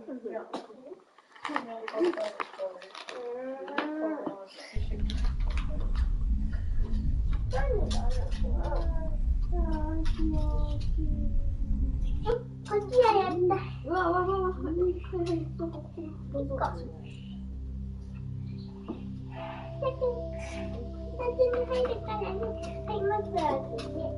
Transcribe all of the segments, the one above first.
こっちはやった。うわうわうわ。2つに入るからね。はい、まずはこれ。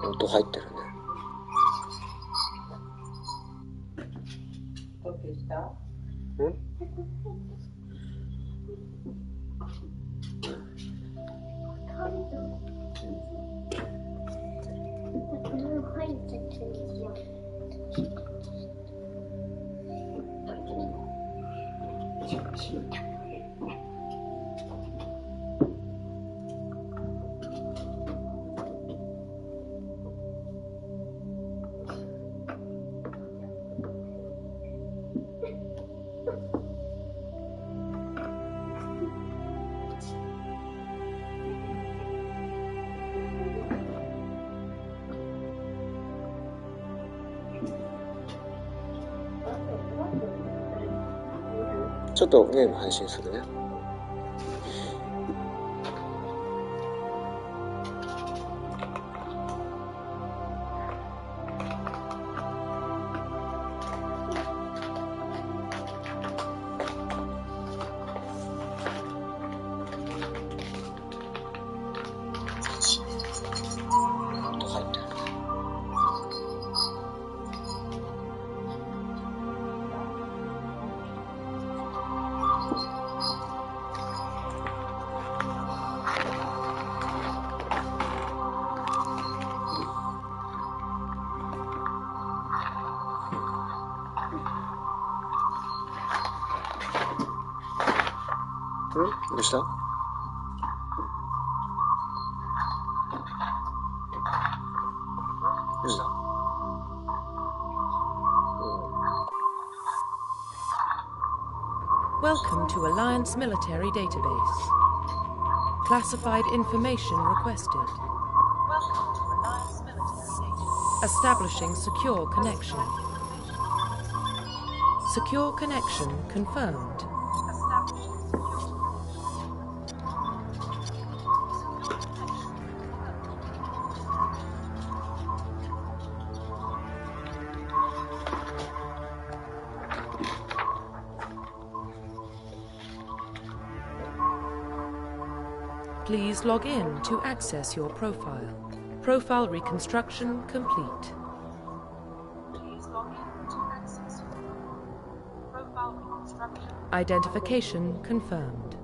音入ってるね。ちょっとゲーム配信するね。どうした？どうした？Welcome to Alliance Military Database. Classified information requested. Welcome to Alliance Military Database. Establishing secure connection. Secure connection confirmed. Please log in to access your profile. Profile reconstruction complete. Please log in to access your profile reconstruction. Identification confirmed.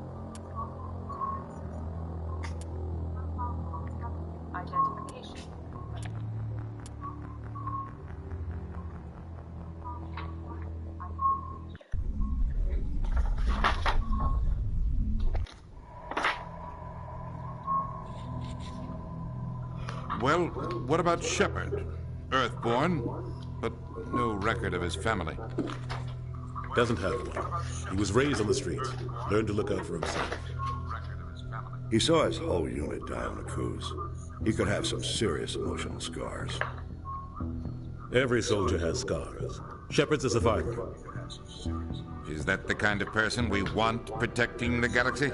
Identification. Well, what about Shepard? Earthborn, but no record of his family. Doesn't have one. He was raised on the streets. Learned to look out for himself. He saw his whole unit die on a cruise. He could have some serious emotional scars. Every soldier has scars. Shepard's a survivor. Is that the kind of person we want protecting the galaxy?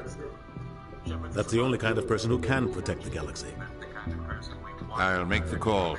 That's the only kind of person who can protect the galaxy. I'll make the call.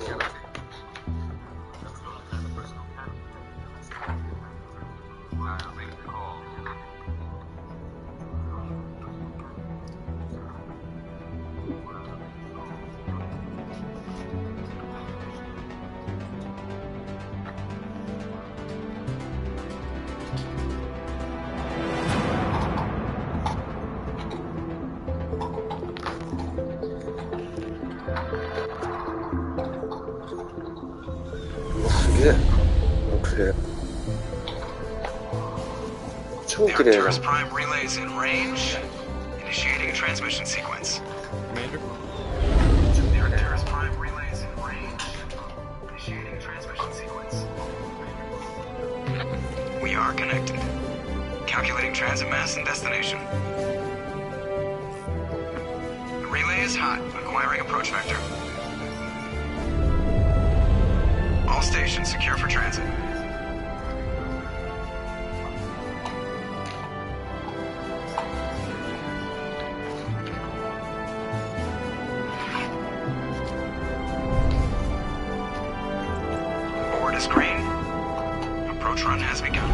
Arcturus Prime relays in range. Initiating a transmission sequence. Commander? The Arcturus Prime relays in range. Initiating a transmission sequence. We are connected. Calculating transit mass and destination. The relay is hot. Acquiring approach vector. All stations secure for transit. Board is green. Approach run has begun.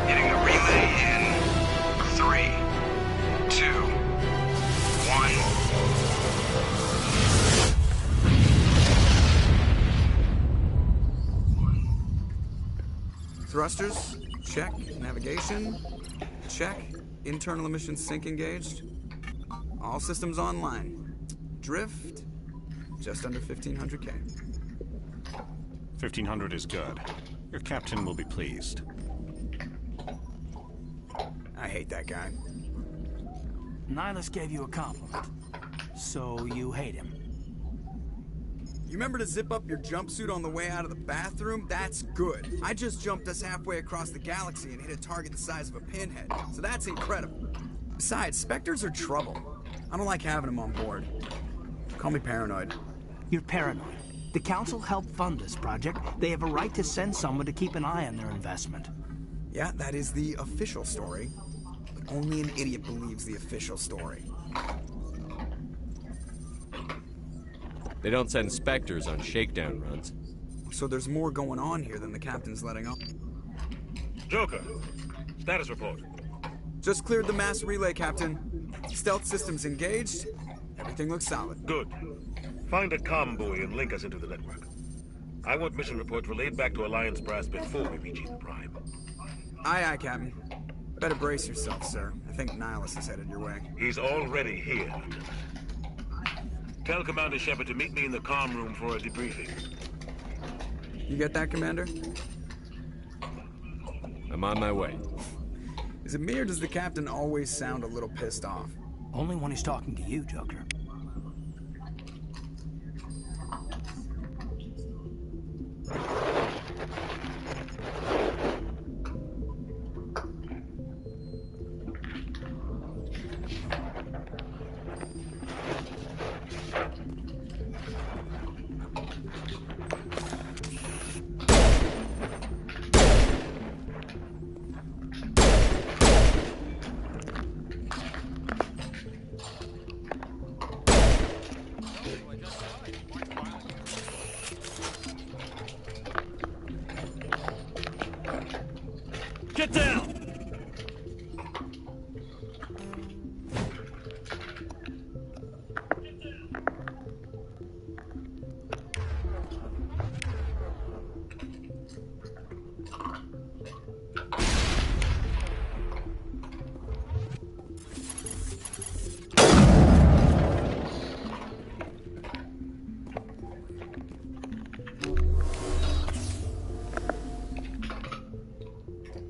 Hitting the relay in 3, 2, 1. Thrusters, check. Navigation, check. Internal emissions sync engaged. All systems online. Drift, just under 1,500K. 1,500 is good. Your captain will be pleased. I hate that guy. Nihilus gave you a compliment. So you hate him. You remember to zip up your jumpsuit on the way out of the bathroom? That's good. I just jumped us halfway across the galaxy and hit a target the size of a pinhead, so that's incredible. Besides, Spectres are trouble. I don't like having them on board. Call me paranoid. You're paranoid. The Council helped fund this project. They have a right to send someone to keep an eye on their investment. Yeah, that is the official story. But only an idiot believes the official story. They don't send Spectres on shakedown runs. So there's more going on here than the captain's letting on. Joker, status report. Just cleared the mass relay, Captain. Stealth systems engaged. Everything looks solid. Good. Find a comm buoy and link us into the network. I want mission reports relayed back to Alliance brass before we reach Eden Prime. Aye, aye, Captain. Better brace yourself, sir. I think Nihilus is headed your way. He's already here. Tell Commander Shepard to meet me in the comm room for a debriefing. You get that, Commander? I'm on my way. Is it me or does the captain always sound a little pissed off? Only when he's talking to you, Joker. Get down!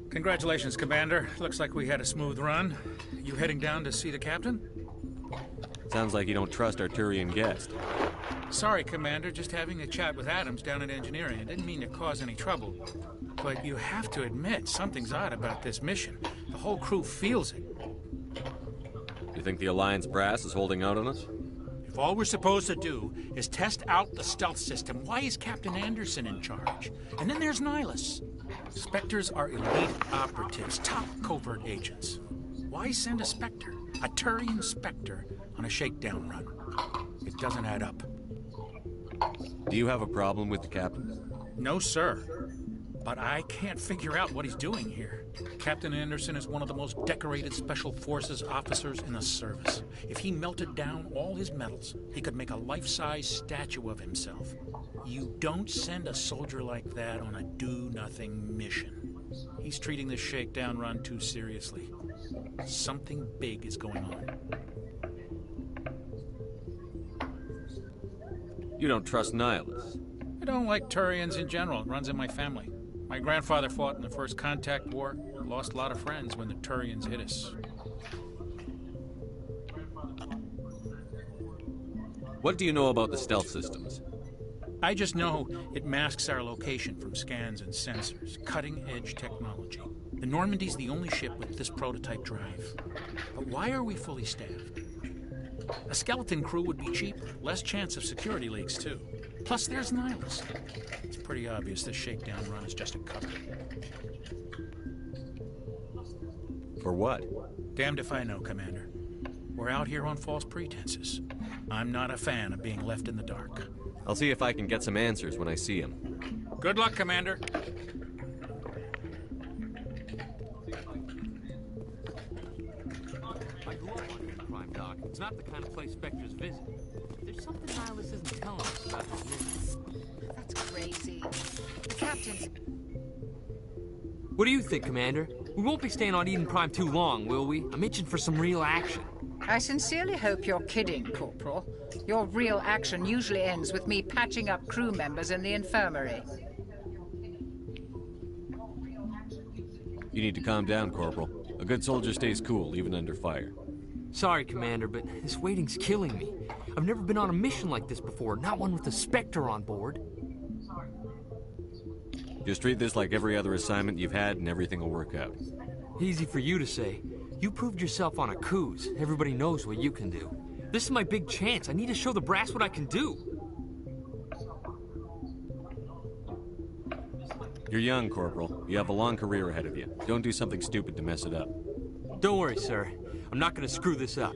Congratulations, Commander. Looks like we had a smooth run. You heading down to see the captain? Sounds like you don't trust our Turian guest. Sorry, Commander. Just having a chat with Adams down at engineering. I didn't mean to cause any trouble. but you have to admit something's odd about this mission. The whole crew feels it. You think the Alliance brass is holding out on us? If all we're supposed to do is test out the stealth system, why is Captain Anderson in charge? And then there's Nihilus. Spectres are elite operatives, top covert agents. Why send a Spectre, a Turian Spectre, on a shakedown run? It doesn't add up. Do you have a problem with the captain? No, sir. But I can't figure out what he's doing here. Captain Anderson is one of the most decorated Special Forces officers in the service. If he melted down all his medals, he could make a life-size statue of himself. You don't send a soldier like that on a do-nothing mission. He's treating this shakedown run too seriously. Something big is going on. You don't trust Nihilus? I don't like Turians in general. It runs in my family. My grandfather fought in the First Contact War. Lost a lot of friends when the Turians hit us. What do you know about the stealth systems? I just know it masks our location from scans and sensors. Cutting-edge technology. The Normandy's the only ship with this prototype drive. But why are we fully staffed? A skeleton crew would be cheaper. Less chance of security leaks, too. Plus, there's Nihilus. It's pretty obvious this shakedown run is just a cover. For what? Damned if I know, Commander. We're out here on false pretenses. I'm not a fan of being left in the dark. I'll see if I can get some answers when I see him. Good luck, Commander. It's not the kind of place Spectres visit. There's something Nihilus isn't telling us about this mission. That's crazy. The captain's... What do you think, Commander? We won't be staying on Eden Prime too long, will we? I'm itching for some real action. I sincerely hope you're kidding, Corporal. Your real action usually ends with me patching up crew members in the infirmary. You need to calm down, Corporal. A good soldier stays cool, even under fire. Sorry, Commander, but this waiting's killing me. I've never been on a mission like this before, not one with a Spectre on board. Just treat this like every other assignment you've had and everything will work out. Easy for you to say. You proved yourself on a cruise. Everybody knows what you can do. This is my big chance. I need to show the brass what I can do. You're young, Corporal. You have a long career ahead of you. Don't do something stupid to mess it up. Don't worry, sir. I'm not going to screw this up.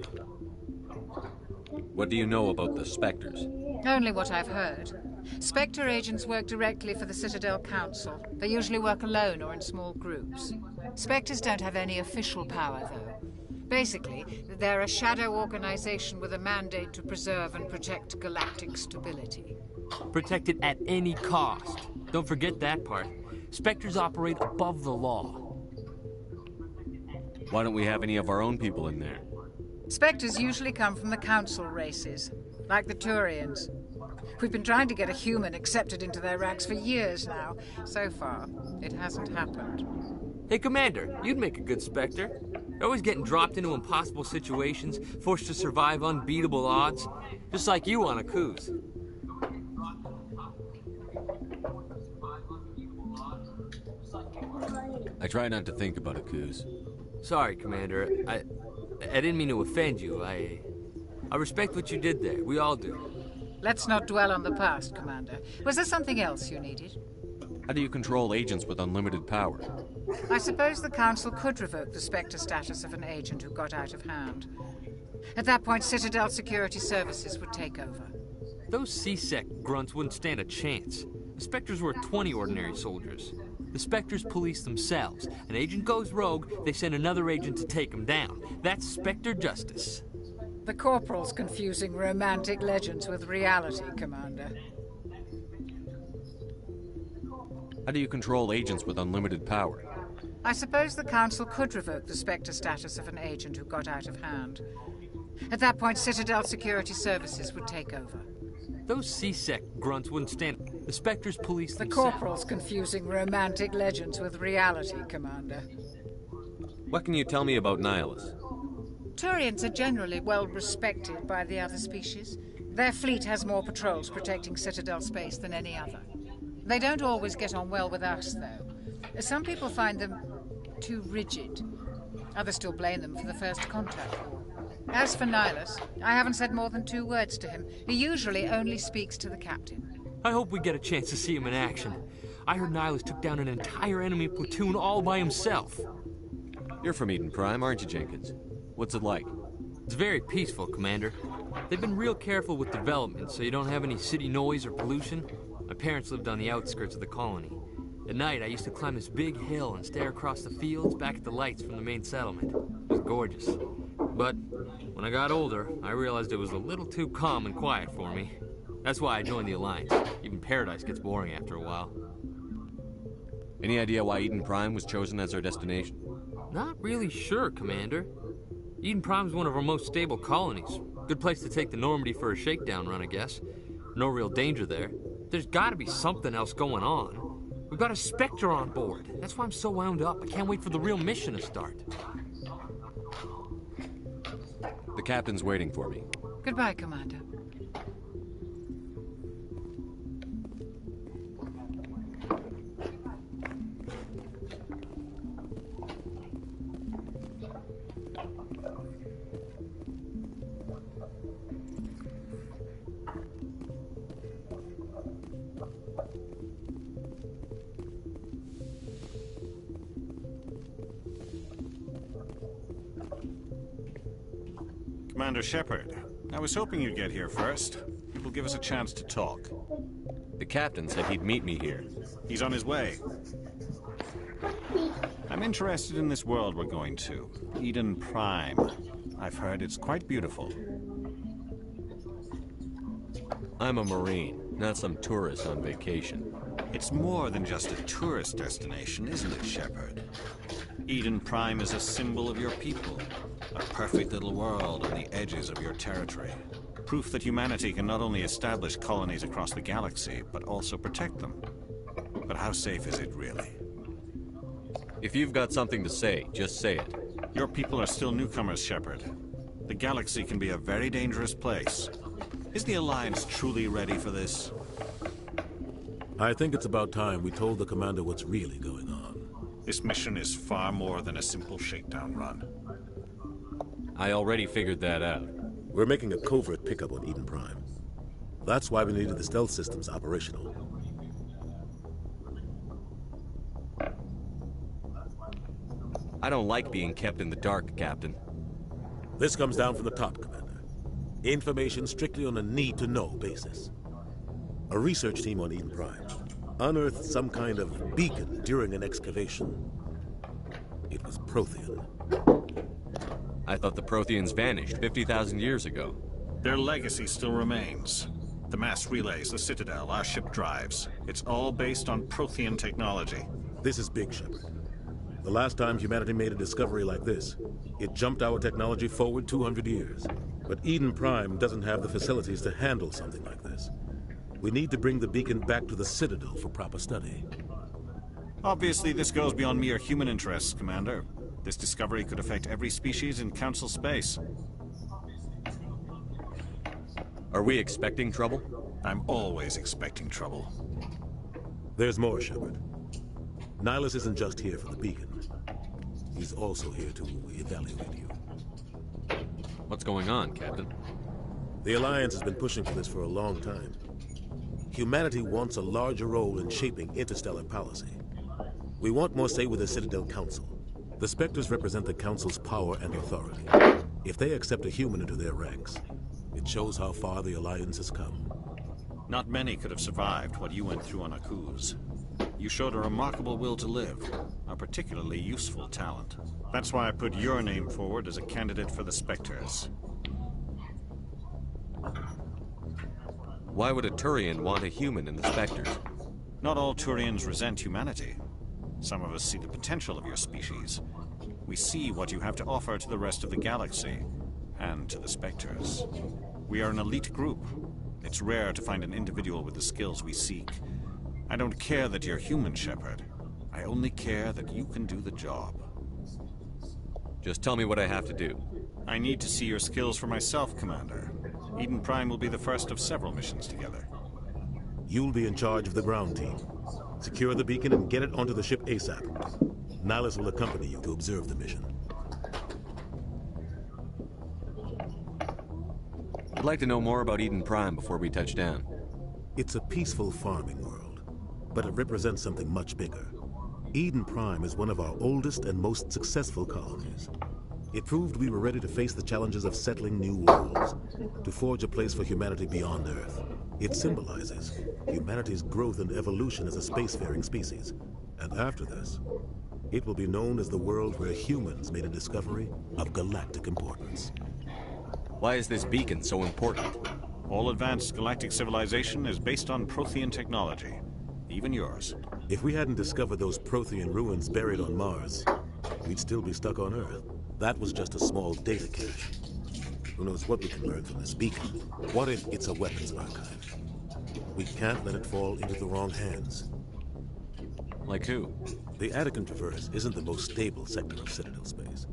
What do you know about the Spectres? Only what I've heard. Spectre agents work directly for the Citadel Council. They usually work alone or in small groups. Spectres don't have any official power, though. Basically, they're a shadow organization with a mandate to preserve and protect galactic stability. Protect it at any cost. Don't forget that part. Spectres operate above the law. Why don't we have any of our own people in there? Spectres usually come from the Council races, like the Turians. We've been trying to get a human accepted into their ranks for years now. So far, it hasn't happened. Hey, Commander, you'd make a good Spectre. You're always getting dropped into impossible situations, forced to survive unbeatable odds. Just like you on a cruise. I try not to think about a cruise. Sorry, Commander. I didn't mean to offend you. I respect what you did there. We all do. Let's not dwell on the past, Commander. Was there something else you needed? How do you control agents with unlimited power? I suppose the Council could revoke the Spectre status of an agent who got out of hand. At that point, Citadel Security Services would take over. Those C-Sec grunts wouldn't stand a chance. The Spectres were 20 ordinary soldiers. The Spectres police themselves. An agent goes rogue, they send another agent to take him down. That's Spectre justice. The Corporal's confusing romantic legends with reality, Commander. How do you control agents with unlimited power? I suppose the Council could revoke the Spectre status of an agent who got out of hand. At that point, Citadel Security Services would take over. Those C-Sec grunts wouldn't stand... The Spectres police The themselves... Corporal's confusing romantic legends with reality, Commander. What can you tell me about Nihilus? Turians are generally well respected by the other species. Their fleet has more patrols protecting Citadel space than any other. They don't always get on well with us, though. Some people find them too rigid. Others still blame them for the first contact war. As for Nihilus, I haven't said more than 2 words to him. He usually only speaks to the captain. I hope we get a chance to see him in action. I heard Nihilus took down an entire enemy platoon all by himself. You're from Eden Prime, aren't you, Jenkins? What's it like? It's very peaceful, Commander. They've been real careful with development, so you don't have any city noise or pollution. My parents lived on the outskirts of the colony. At night, I used to climb this big hill and stare across the fields back at the lights from the main settlement. It was gorgeous. But when I got older, I realized it was a little too calm and quiet for me. That's why I joined the Alliance. Even Paradise gets boring after a while. Any idea why Eden Prime was chosen as our destination? Not really sure, Commander. Eden Prime's one of our most stable colonies. Good place to take the Normandy for a shakedown run, I guess. No real danger there. There's gotta be something else going on. We've got a Spectre on board. That's why I'm so wound up. I can't wait for the real mission to start. The captain's waiting for me. Goodbye, Commander. Commander Shepard, I was hoping you'd get here first. It will give us a chance to talk. The captain said he'd meet me here. He's on his way. I'm interested in this world we're going to, Eden Prime. I've heard it's quite beautiful. I'm a Marine, not some tourist on vacation. It's more than just a tourist destination, isn't it, Shepard? Eden Prime is a symbol of your people. A perfect little world on the edges of your territory. Proof that humanity can not only establish colonies across the galaxy, but also protect them. But how safe is it really? If you've got something to say, just say it. Your people are still newcomers, Shepard. The galaxy can be a very dangerous place. Is the Alliance truly ready for this? I think it's about time we told the commander what's really going on. This mission is far more than a simple shakedown run. I already figured that out. We're making a covert pickup on Eden Prime. That's why we needed the stealth systems operational. I don't like being kept in the dark, Captain. This comes down from the top, Commander. Information strictly on a need-to-know basis. A research team on Eden Prime unearthed some kind of beacon during an excavation. It was Prothean. I thought the Protheans vanished 50,000 years ago. Their legacy still remains. The mass relays, the Citadel, our ship drives. It's all based on Prothean technology. This is big, Shepard. The last time humanity made a discovery like this, it jumped our technology forward 200 years. But Eden Prime doesn't have the facilities to handle something like this. We need to bring the beacon back to the Citadel for proper study. Obviously, this goes beyond mere human interests, Commander. This discovery could affect every species in Council space. Are we expecting trouble? I'm always expecting trouble. There's more, Shepard. Nihilus isn't just here for the beacon. He's also here to evaluate you. What's going on, Captain? The Alliance has been pushing for this for a long time. Humanity wants a larger role in shaping interstellar policy. We want more say with the Citadel Council. The Spectres represent the Council's power and authority. If they accept a human into their ranks, it shows how far the Alliance has come. Not many could have survived what you went through on Akuz. You showed a remarkable will to live, a particularly useful talent. That's why I put your name forward as a candidate for the Spectres. Why would a Turian want a human in the Spectres? Not all Turians resent humanity. Some of us see the potential of your species. We see what you have to offer to the rest of the galaxy, and to the Spectres. We are an elite group. It's rare to find an individual with the skills we seek. I don't care that you're human, Shepard. I only care that you can do the job. Just tell me what I have to do. I need to see your skills for myself, Commander. Eden Prime will be the first of several missions together. You'll be in charge of the ground team. Secure the beacon and get it onto the ship ASAP. Nihilus will accompany you to observe the mission. I'd like to know more about Eden Prime before we touch down. It's a peaceful farming world, but it represents something much bigger. Eden Prime is one of our oldest and most successful colonies. It proved we were ready to face the challenges of settling new worlds, to forge a place for humanity beyond Earth. It symbolizes humanity's growth and evolution as a spacefaring species. And after this, it will be known as the world where humans made a discovery of galactic importance. Why is this beacon so important? All advanced galactic civilization is based on Prothean technology, even yours. If we hadn't discovered those Prothean ruins buried on Mars, we'd still be stuck on Earth. That was just a small data cache. Who knows what we can learn from this beacon? What if it's a weapons archive? We can't let it fall into the wrong hands. Like who? The Attican Traverse isn't the most stable sector of Citadel space.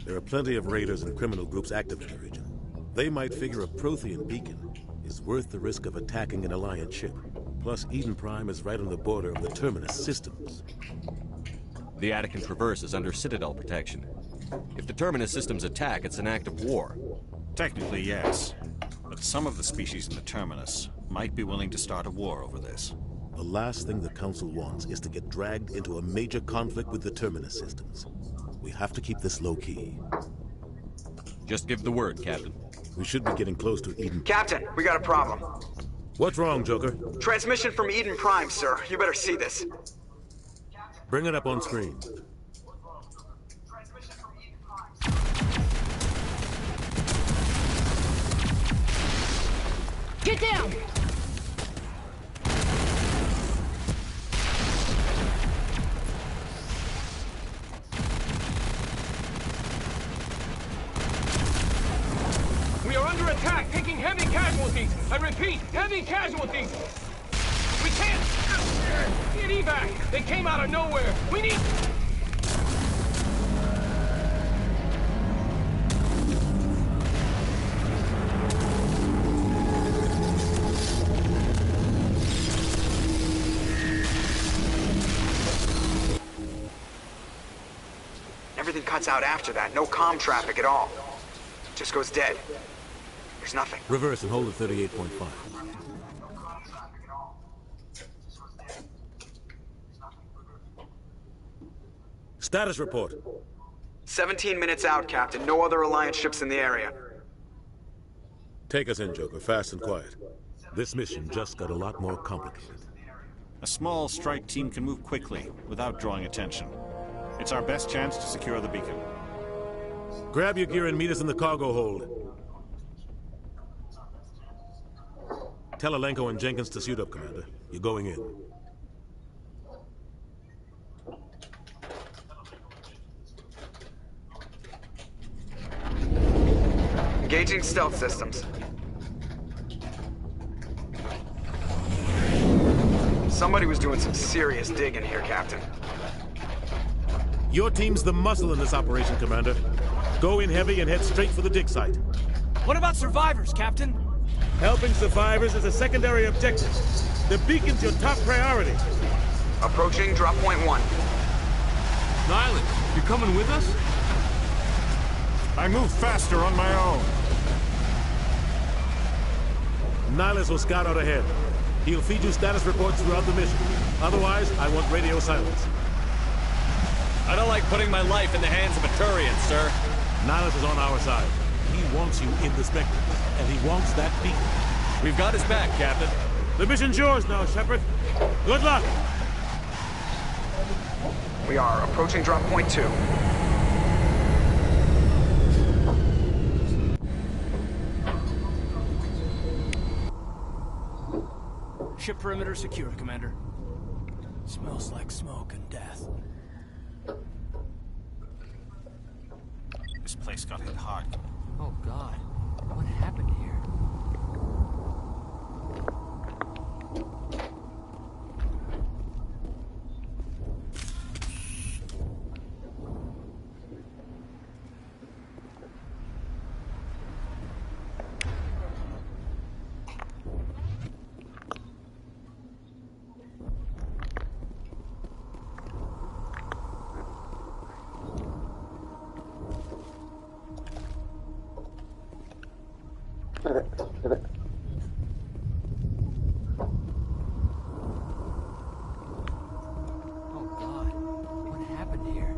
There are plenty of raiders and criminal groups active in the region. They might figure a Prothean beacon is worth the risk of attacking an Alliance ship. Plus, Eden Prime is right on the border of the Terminus systems. The Attican Traverse is under Citadel protection. If the Terminus systems attack, it's an act of war. Technically, yes. But some of the species in the Terminus might be willing to start a war over this. The last thing the Council wants is to get dragged into a major conflict with the Terminus systems. We have to keep this low-key. Just give the word, Captain. We should be getting close to Eden. Captain, we got a problem. What's wrong, Joker? Transmission from Eden Prime, sir. You better see this. Bring it up on screen. Get down! We are under attack, taking heavy casualties. I repeat, heavy casualties. We can't get evac. They came out of nowhere. We need... Everything cuts out after that. No comm traffic at all. Just goes dead. There's nothing. Reverse and hold at 38.5. Status report. 17 minutes out, Captain. No other Alliance ships in the area. Take us in, Joker, fast and quiet. This mission just got a lot more complicated. A small strike team can move quickly without drawing attention. It's our best chance to secure the beacon. Grab your gear and meet us in the cargo hold. Tell Alenko and Jenkins to suit up, Commander. You're going in. Engaging stealth systems. Somebody was doing some serious digging here, Captain. Your team's the muscle in this operation, Commander. Go in heavy and head straight for the dig site. What about survivors, Captain? Helping survivors is a secondary objective. The beacon's your top priority. Approaching drop point 1. Nihilus, you coming with us? I move faster on my own. Nihilus will scout out ahead. He'll feed you status reports throughout the mission. Otherwise, I want radio silence. I don't like putting my life in the hands of a Turian, sir. Nihilus is on our side. He wants you in the Spectre, and he wants that beacon. We've got his back, Captain. The mission's yours now, Shepard. Good luck! We are approaching drop point 2. Ship perimeter secure, Commander. Smells like smoke and death. This place got hit hard. Oh, God. What happened here? やべ、やべ。Oh God, what happened here?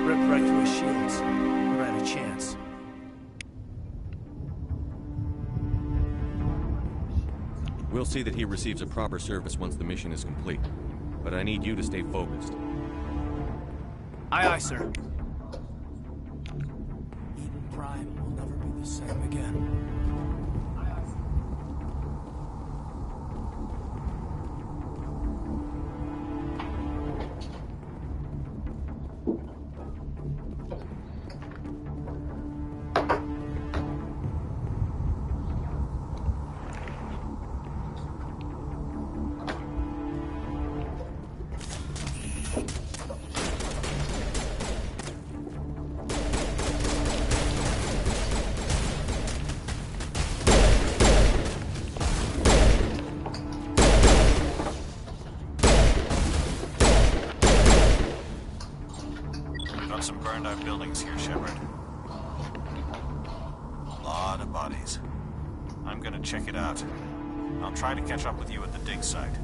Ripped right through his shields. Never had a chance. We'll see that he receives a proper service once the mission is complete. But I need you to stay focused. Aye, aye, sir. Eden Prime will never be the same again. Got some burned out buildings here, Shepard. A lot of bodies. I'm gonna check it out. I'll try to catch up with you at the dig site.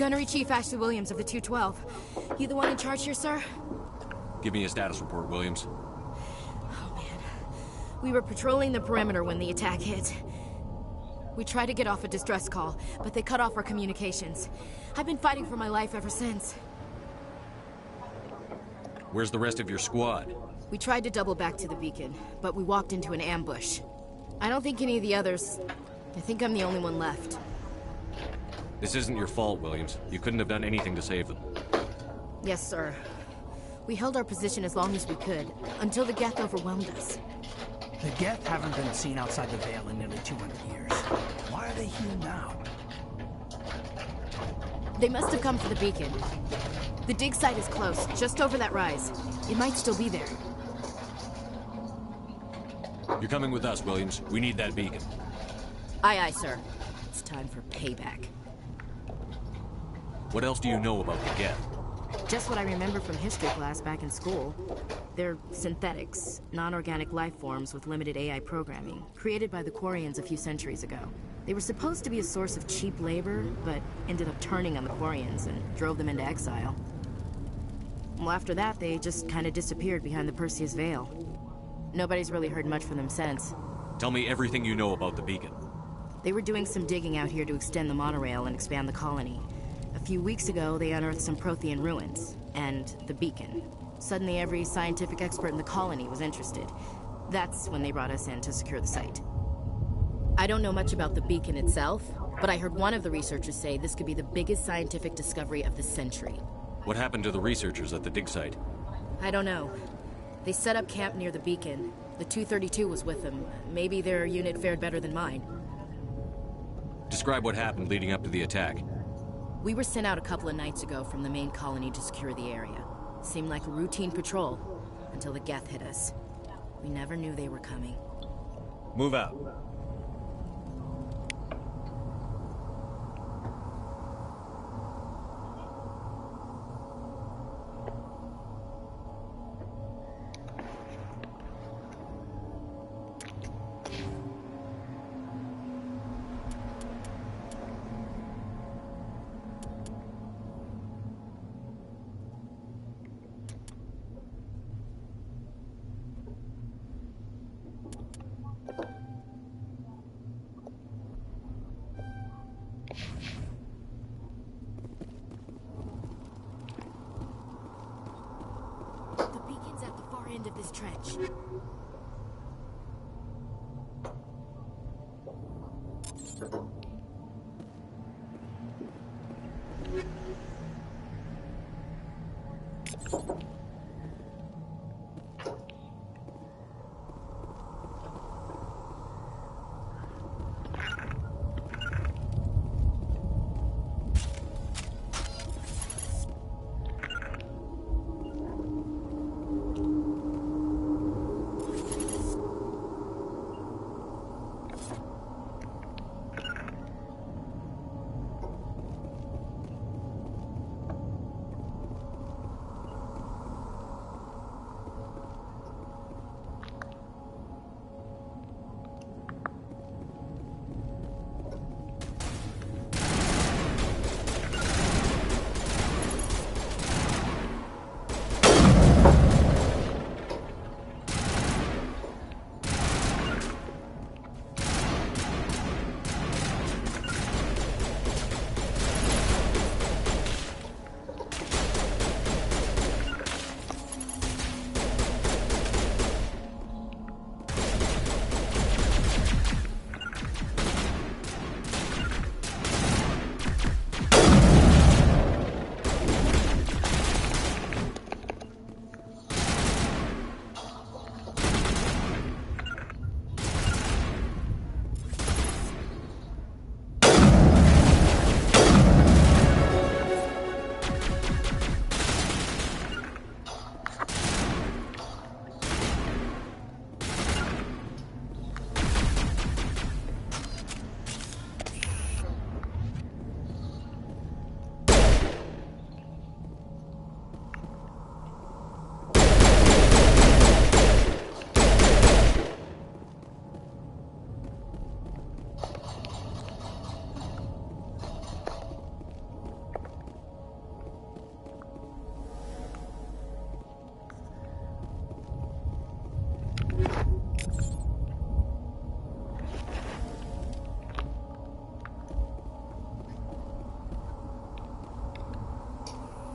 Gunnery Chief Ashley Williams of the 212. You the one in charge here, sir? Give me a status report, Williams. We were patrolling the perimeter when the attack hit. We tried to get off a distress call, but they cut off our communications. I've been fighting for my life ever since. Where's the rest of your squad? We tried to double back to the beacon, but we walked into an ambush. I don't think any of the others... I think I'm the only one left. This isn't your fault, Williams. You couldn't have done anything to save them. Yes, sir. We held our position as long as we could, until the Geth overwhelmed us. The Geth haven't been seen outside the Veil in nearly 200 years. Why are they here now? They must have come for the beacon. The dig site is close, just over that rise. It might still be there. You're coming with us, Williams. We need that beacon. Aye, aye, sir. It's time for payback. What else do you know about the Geth? Just what I remember from history class back in school. They're synthetics, non-organic life forms with limited AI programming, created by the Quarians a few centuries ago. They were supposed to be a source of cheap labor, but ended up turning on the Quarians and drove them into exile. Well, after that, they just kind of disappeared behind the Perseus Veil. Nobody's really heard much from them since. Tell me everything you know about the beacon. They were doing some digging out here to extend the monorail and expand the colony. A few weeks ago, they unearthed some Prothean ruins, and the beacon. Suddenly, every scientific expert in the colony was interested. That's when they brought us in to secure the site. I don't know much about the beacon itself, but I heard one of the researchers say this could be the biggest scientific discovery of the century. What happened to the researchers at the dig site? I don't know. They set up camp near the beacon. The 232 was with them. Maybe their unit fared better than mine. Describe what happened leading up to the attack. We were sent out a couple of nights ago from the main colony to secure the area. Seemed like a routine patrol, until the Geth hit us. We never knew they were coming. Move out. End of this trench.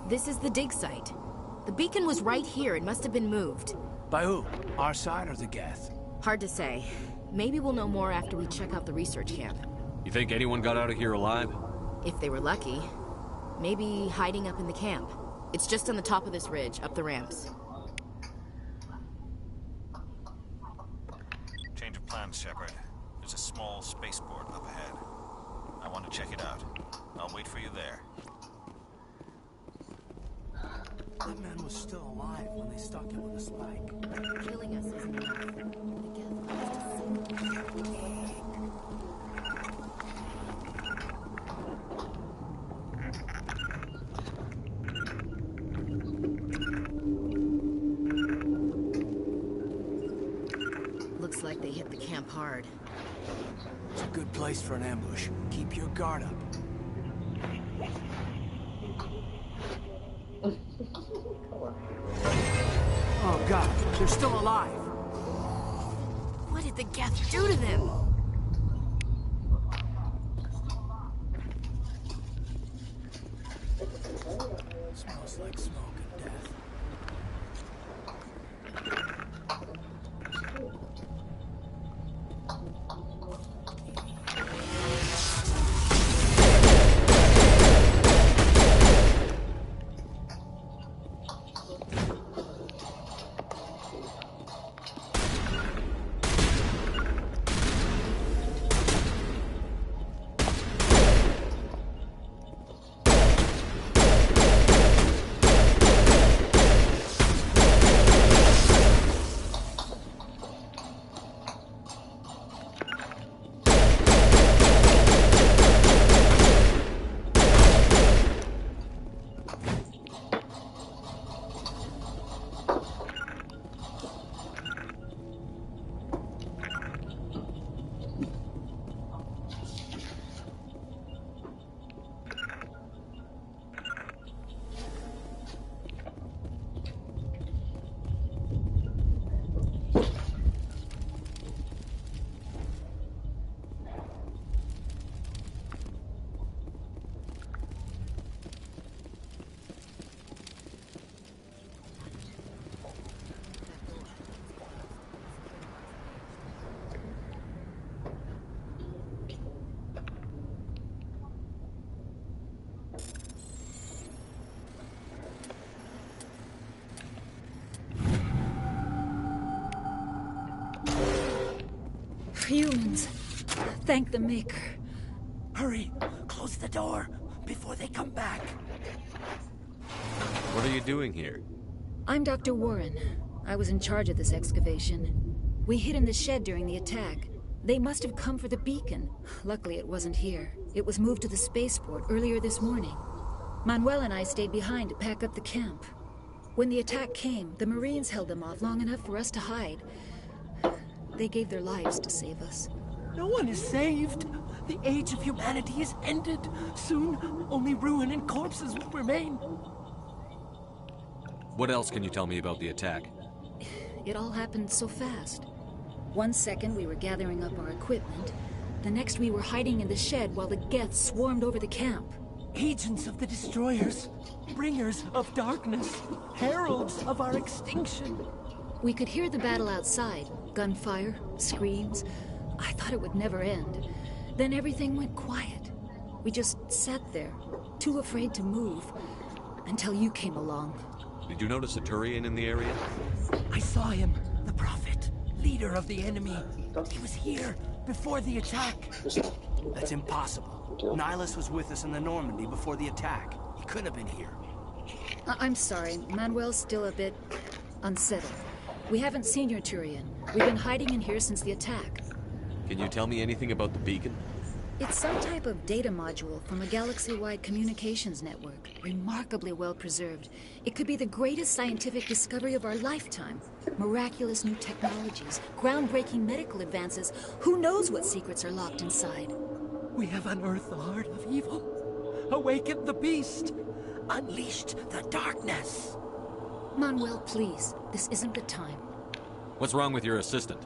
This is the dig site. The beacon was right here. It must have been moved. By who? Our side or the Geth? Hard to say. Maybe we'll know more after we check out the research camp. You think anyone got out of here alive? If they were lucky. Maybe hiding up in the camp. It's just on the top of this ridge, up the ramps. Change of plans, Shepard. There's a small spaceport up ahead. I want to check it out. I'll wait for you there. That man was still alive when they stuck him with a spike. Killing us isn't enough. The Geth wants to see. Looks like they hit the camp hard. It's a good place for an ambush. Keep your guard up. Oh god, they're still alive. What did the Geth do to them? Smells like smoke and death. Humans. Thank the Maker. Hurry! Close the door before they come back. What are you doing here? I'm Dr. Warren. I was in charge of this excavation. We hid in the shed during the attack. They must have come for the beacon. Luckily, it wasn't here. It was moved to the spaceport earlier this morning. Manuel and I stayed behind to pack up the camp. When the attack came, the Marines held them off long enough for us to hide. They gave their lives to save us. No one is saved. The age of humanity is ended. Soon, only ruin and corpses will remain. What else can you tell me about the attack? It all happened so fast. 1 second we were gathering up our equipment. The next we were hiding in the shed while the Geth swarmed over the camp. Agents of the Destroyers. Bringers of darkness. Heralds of our extinction. We could hear the battle outside. Gunfire, screams. I thought it would never end. Then everything went quiet. We just sat there, too afraid to move, until you came along. Did you notice a Turian in the area? I saw him, the Prophet, leader of the enemy. He was here before the attack. That's impossible. Nihilus was with us in the Normandy before the attack. He couldn't have been here. I'm sorry. Manuel's still a bit unsettled. We haven't seen your Turian. We've been hiding in here since the attack. Can you tell me anything about the beacon? It's some type of data module from a galaxy-wide communications network. Remarkably well preserved. It could be the greatest scientific discovery of our lifetime. Miraculous new technologies, groundbreaking medical advances. Who knows what secrets are locked inside? We have unearthed the heart of evil. Awakened the beast. Unleashed the darkness. Manuel, please. This isn't the time. What's wrong with your assistant?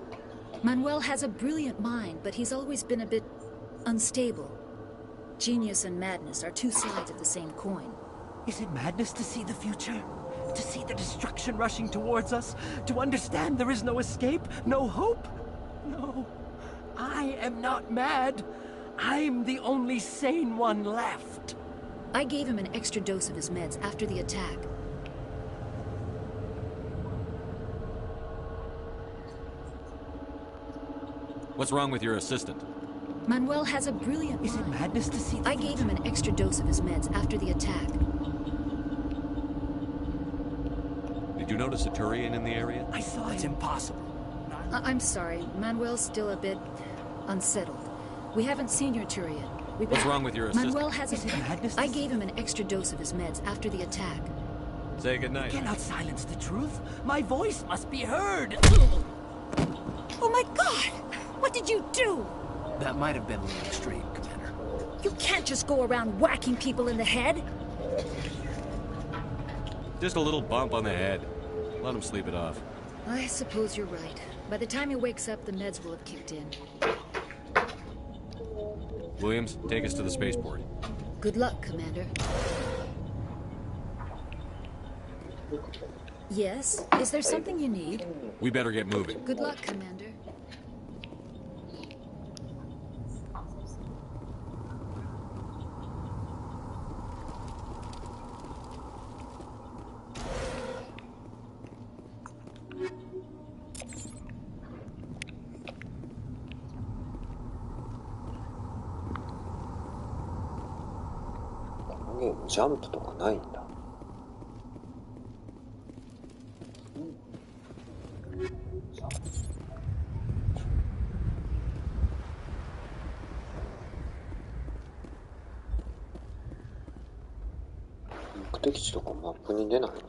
Manuel has a brilliant mind, but he's always been a bit unstable. Genius and madness are two sides of the same coin. Is it madness to see the future? To see the destruction rushing towards us? To understand there is no escape? No hope? No. I am not mad. I'm the only sane one left. I gave him an extra dose of his meds after the attack. What's wrong with your assistant? Manuel has a brilliant mind. Is it madness to see the I gave him an extra dose of his meds after the attack. Did you notice a Turian in the area? I saw it. It's impossible. I'm sorry. Manuel's still a bit unsettled. We haven't seen your Turian. What's wrong with your assistant? Manuel has a... I gave him an extra dose of his meds after the attack. Say goodnight. You cannot silence the truth. My voice must be heard. Oh my God! What did you do? That might have been a little extreme, Commander. You can't just go around whacking people in the head. Just a little bump on the head. Let him sleep it off. I suppose you're right. By the time he wakes up, the meds will have kicked in. Williams, take us to the spaceport. Good luck, Commander. Yes? Is there something you need? We better get moving. Good luck, Commander.ジャンプとかないんだ。目的地とかマップに出ないの？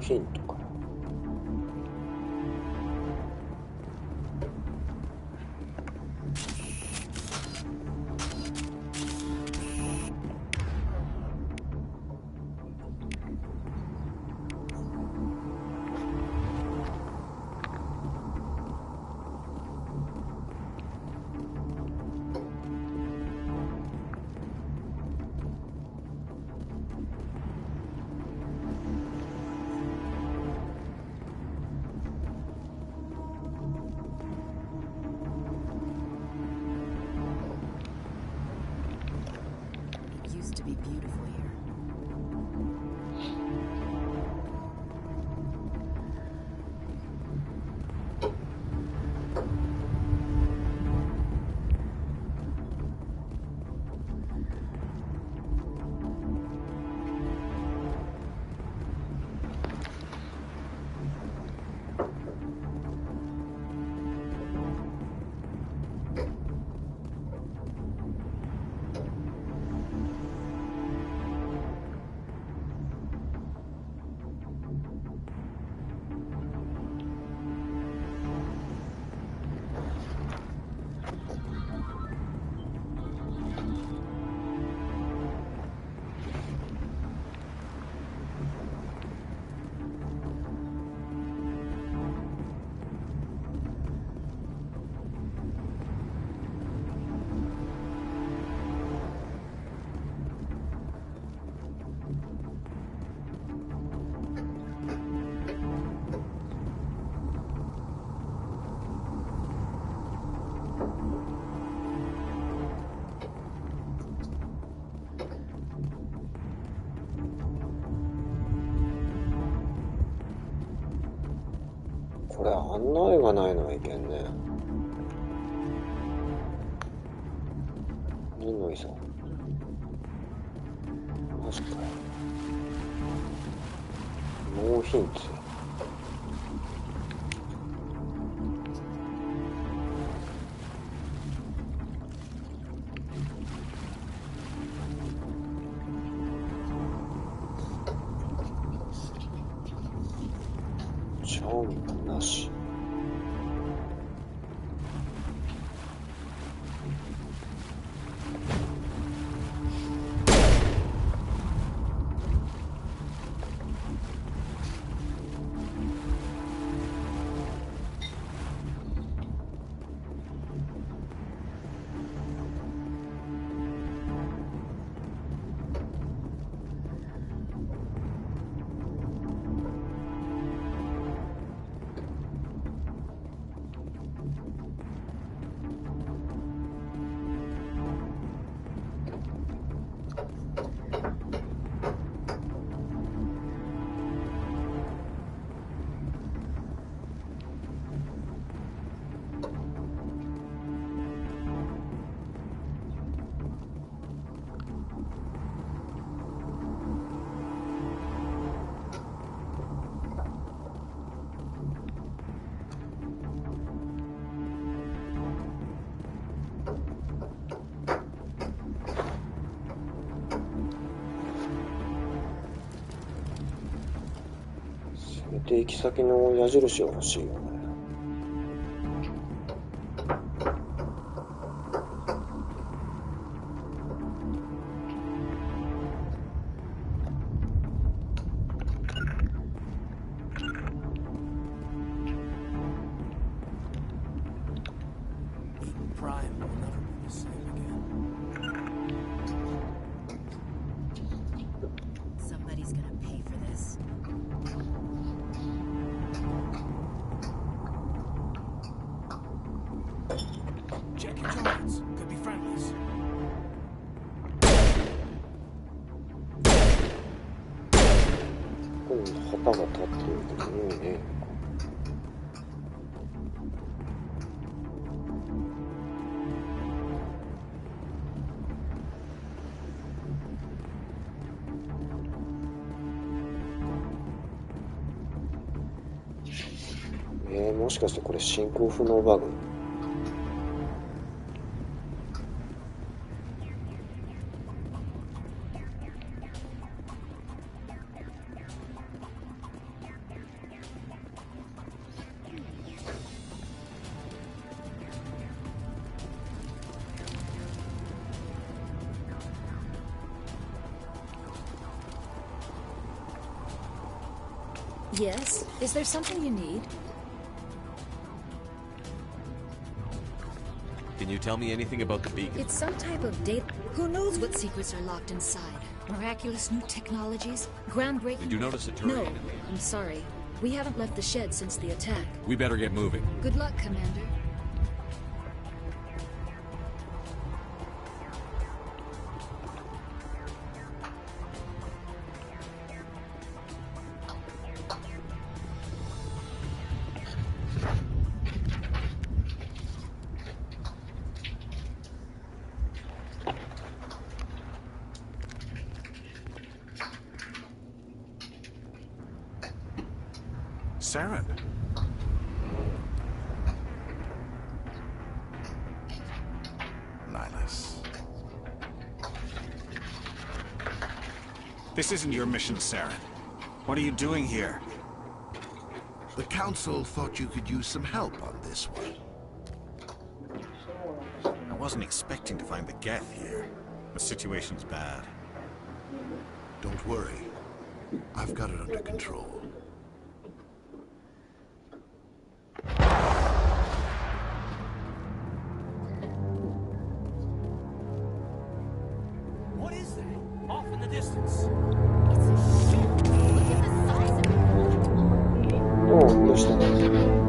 ヒントかな。used to be beautiful here.これ案内がないのはいけんね。いいのいさ。マジかよ。ノーヒンツ。ジャンプなし。で行き先の矢印が欲しいよね。Somebody's gonna pay for this. Check your joints. Could be friendlies. ここに旗が立ってるけど意味ねえのか。もしかしてこれ進行不能バグYes? Is there something you need? Can you tell me anything about the beacon? It's some type of data. Who knows what secrets are locked inside? Miraculous new technologies? Groundbreaking? Did you notice a Turian? No, I'm sorry. We haven't left the shed since the attack. We better get moving. Good luck, Commander. Saren. Nihilus. This isn't your mission, Saren. What are you doing here? The Council thought you could use some help on this one. I wasn't expecting to find the Geth here. The situation's bad. Don't worry. I've got it under control. What is that? Off in the distance. Oh, listen.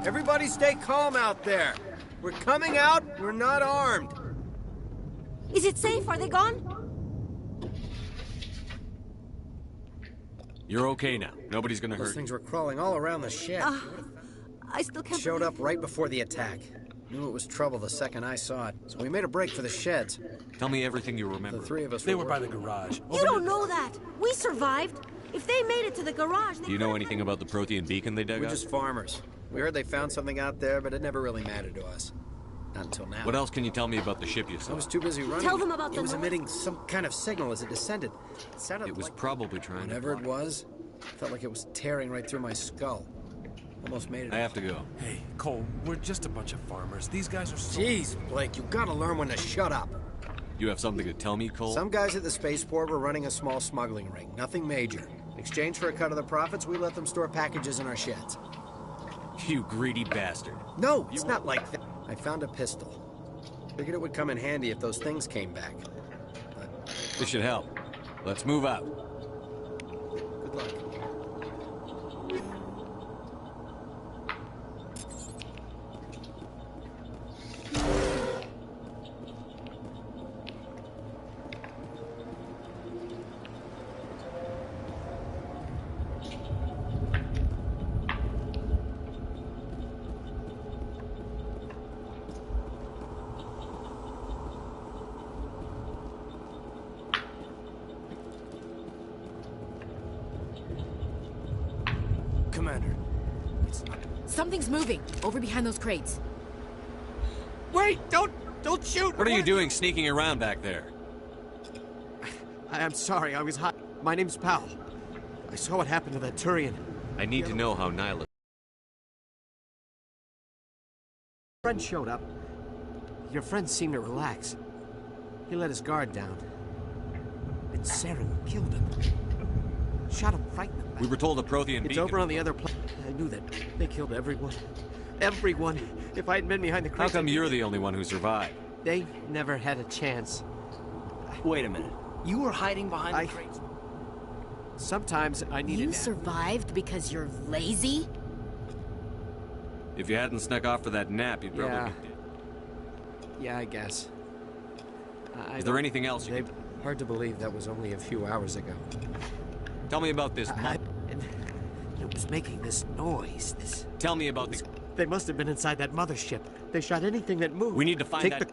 Everybody stay calm out there. We're coming out, we're not armed. Is it safe? Are they gone? You're okay now. Nobody's gonna hurt Those things were crawling all around the shed. I still can't. Showed up right before the attack. Knew it was trouble the second I saw it, so we made a break for the sheds. Tell me everything you remember. The three of us They were by the garage. You don't know that. We survived. If they made it to the garage, Do you know anything about the Prothean beacon they dug We're up? just farmers. We heard they found something out there, but it never really mattered to us. Not until now. What else can you tell me about the ship you saw? I was too busy running. Tell them about it. the It was noise. emitting some kind of signal as it descended. It sounded It was like probably trying whatever to it was. Felt like it was tearing right through my skull. Almost made it. I have to go. Hey, Cole, we're just a bunch of farmers. These guys are so... Jeez, Blake, you gotta learn when to shut up. You have something to tell me, Cole? Some guys at the spaceport were running a small smuggling ring. Nothing major. In exchange for a cut of the profits, we let them store packages in our sheds. You greedy bastard. No, it's not like that. I found a pistol. Figured it would come in handy if those things came back. But This should help. Let's move out. good luck. Commander, Something's moving over behind those crates. wait! Don't shoot! What are you doing sneaking around back there? I'm sorry, I was hot. My name's Powell. I saw what happened to that Turian. I need to know how Nihilus... Friend showed up. Your friend seemed to relax. He let his guard down. And Saren killed him. Shot him right in the back. We were told the Prothean It's beacon... over on the other planet. I knew that. They killed everyone. Everyone. If I hadn't been behind the How crates... come you're the only one who survived? They never had a chance. Wait a minute. You were hiding behind the crates. Sometimes I needed... You survived because you're lazy? If you hadn't snuck off for that nap, you'd probably... Yeah. Yeah, I guess. Is there anything else you can... Hard to believe that was only a few hours ago. Tell me about this... It was making this noise, Tell me about this... They must have been inside that mothership. They shot anything that moved. We need to find Take that... the